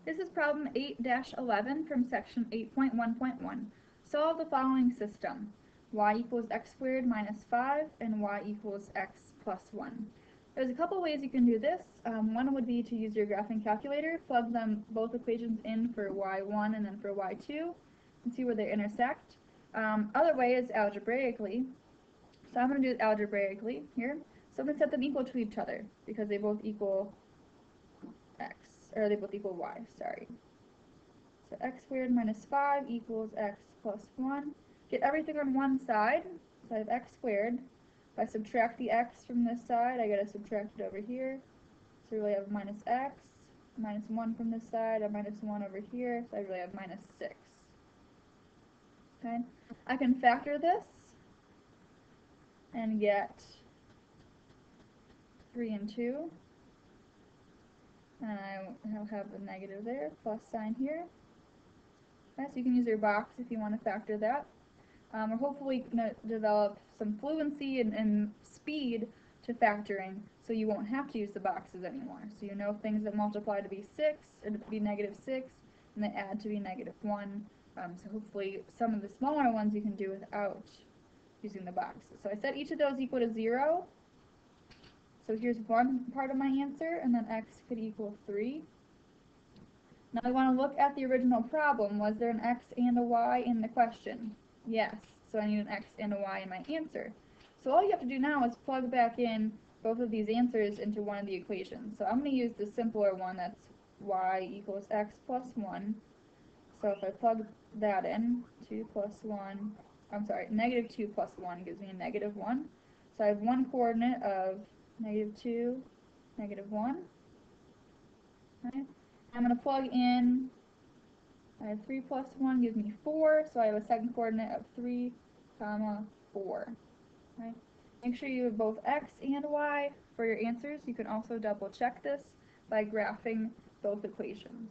This is problem 8-11 from section 8.1.1. Solve the following system. Y equals x squared minus 5 and y equals x plus 1. There's a couple ways you can do this. One would be to use your graphing calculator, plug them both equations in for y1 and then for y2, and see where they intersect. Other way is algebraically. So I'm going to do it algebraically here. So I'm going to set them equal to each other because they both equal x, or they both equal y, sorry. So x squared minus 5 equals x plus 1. Get everything on one side, so I have x squared. If I subtract the x from this side, I gotta subtract it over here. So I really have minus x, minus 1 from this side, and minus 1 over here, so I really have minus 6. Okay, I can factor this and get 3 and 2. And I'll have the negative there, plus sign here. Okay, so you can use your box if you want to factor that. We're hopefully going to develop some fluency and speed to factoring, so you won't have to use the boxes anymore. So you know things that multiply to be 6, or to be negative 6, and they add to be negative 1. So hopefully some of the smaller ones you can do without using the boxes. So I set each of those equal to 0. So here's one part of my answer, and then x could equal 3. Now I want to look at the original problem. Was there an x and a y in the question? Yes. So I need an x and a y in my answer. So all you have to do now is plug back in both of these answers into one of the equations. So I'm going to use the simpler one, that's y equals x plus 1. So if I plug that in, 2 plus 1, I'm sorry, negative 2 plus 1 gives me a negative 1. So I have one coordinate of negative 2, negative 1. Right? I'm going to plug in, I have 3 plus 1 gives me 4, so I have a second coordinate of 3, comma, 4. Right? Make sure you have both x and y for your answers. You can also double check this by graphing both equations.